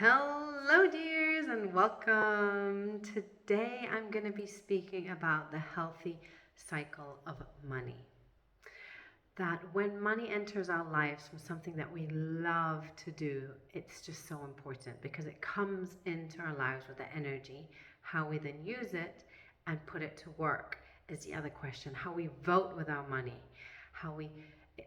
Hello, dears, and welcome. Today I'm going to be speaking about the healthy cycle of money. That when money enters our lives from something that we love to do, it's just so important because it comes into our lives with the energy. How we then use it and put it to work is the other question. How we vote with our money, how we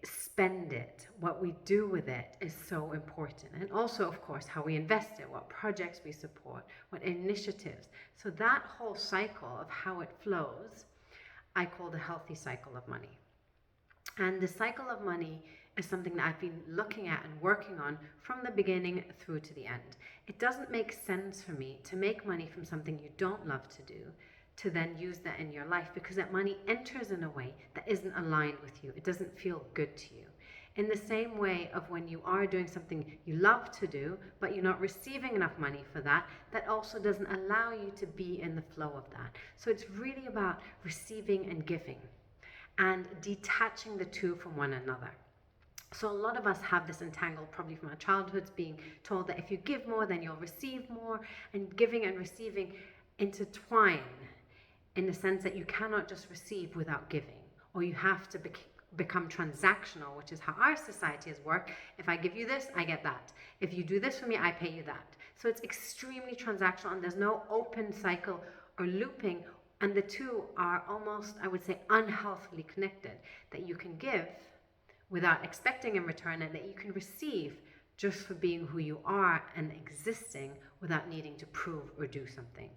spend it, what we do with it is so important. And also, of course, how we invest it, what projects we support, what initiatives. So that whole cycle of how it flows, I call the healthy cycle of money. And the cycle of money is something that I've been looking at and working on from the beginning through to the end. It doesn't make sense for me to make money from something you don't love to do to then use that in your life, because that money enters in a way that isn't aligned with you. It doesn't feel good to you. In the same way of when you are doing something you love to do, but you're not receiving enough money for that, that also doesn't allow you to be in the flow of that. So it's really about receiving and giving and detaching the two from one another. So a lot of us have this entangled probably from our childhoods, being told that if you give more, then you'll receive more, and giving and receiving intertwine in the sense that you cannot just receive without giving, or you have to become transactional, which is how our society has worked. If I give you this, I get that. If you do this for me, I pay you that. So it's extremely transactional, and there's no open cycle or looping, and the two are almost, I would say, unhealthily connected, that you can give without expecting in return, and that you can receive just for being who you are and existing without needing to prove or do something.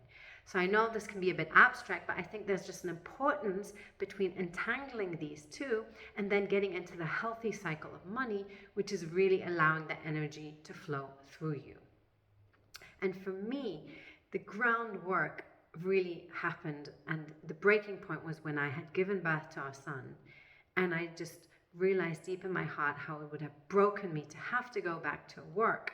So I know this can be a bit abstract, but I think there's just an importance between entangling these two and then getting into the healthy cycle of money, which is really allowing the energy to flow through you. And for me, the groundwork really happened, and the breaking point was when I had given birth to our son, and I just realized deep in my heart how it would have broken me to have to go back to work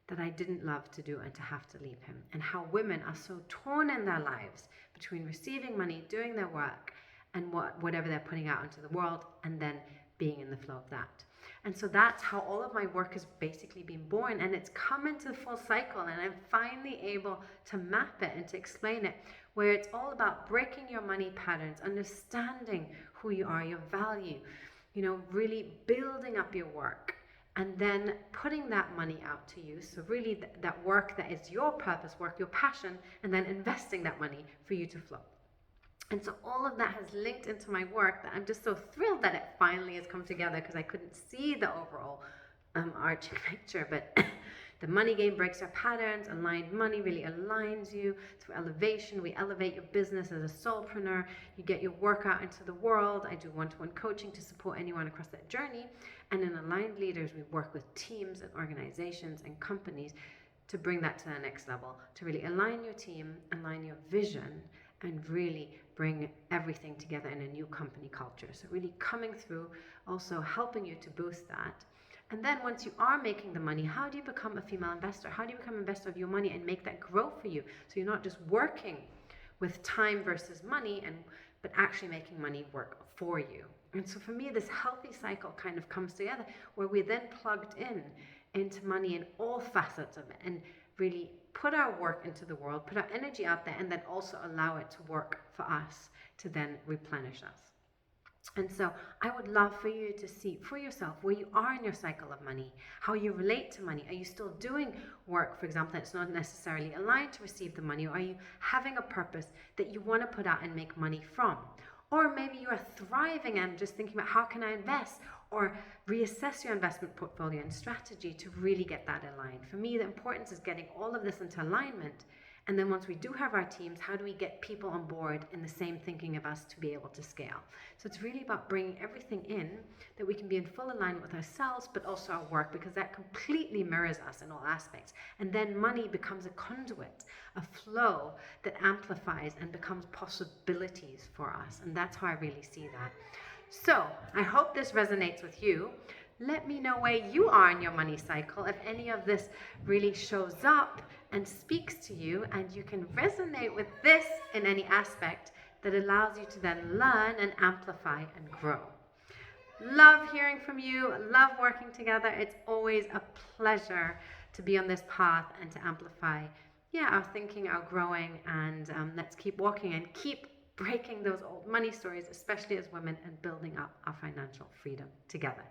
that I didn't love to do and to have to leave him, and how women are so torn in their lives between receiving money, doing their work, and whatever they're putting out into the world, and then being in the flow of that. And so that's how all of my work has basically been born, and it's come into the full cycle, and I'm finally able to map it and to explain it, where it's all about breaking your money patterns, understanding who you are, your value, really building up your work, and then putting that money out to use. So really that work that is your purpose work, your passion, and then investing that money for you to flow. And so all of that has linked into my work that I'm just so thrilled that it finally has come together, because I couldn't see the overall arching picture. But the money game breaks our patterns. Aligned money really aligns you through elevation. We elevate your business as a solopreneur. You get your work out into the world. I do one-to-one coaching to support anyone across that journey. And in Aligned Leaders, we work with teams and organizations and companies to bring that to the next level, to really align your team, align your vision, and really bring everything together in a new company culture. So really coming through, also helping you to boost that. And then once you are making the money, how do you become a female investor? How do you become an investor of your money and make that grow for you? So you're not just working with time versus money, but actually making money work for you. And so for me, this healthy cycle kind of comes together, where we then plugged into money in all facets of it, and really put our work into the world, put our energy out there, and then also allow it to work for us to then replenish us. And so I would love for you to see for yourself where you are in your cycle of money, how you relate to money. Are you still doing work, for example, that's not necessarily aligned to receive the money? Or are you having a purpose that you want to put out and make money from? Or maybe you are thriving and just thinking about how can I invest, or reassess your investment portfolio and strategy to really get that aligned. For me, the importance is getting all of this into alignment. And then once we do have our teams, how do we get people on board in the same thinking of us to be able to scale? So it's really about bringing everything in that we can be in full alignment with ourselves, but also our work, because that completely mirrors us in all aspects. And then money becomes a conduit, a flow that amplifies and becomes possibilities for us. And that's how I really see that. So I hope this resonates with you. Let me know where you are in your money cycle, if any of this really shows up and speaks to you, and you can resonate with this in any aspect that allows you to then learn and amplify and grow. Love hearing from you, love working together. It's always a pleasure to be on this path and to amplify, yeah, our thinking, our growing, and let's keep walking and keep breaking those old money stories, especially as women, and building up our financial freedom together.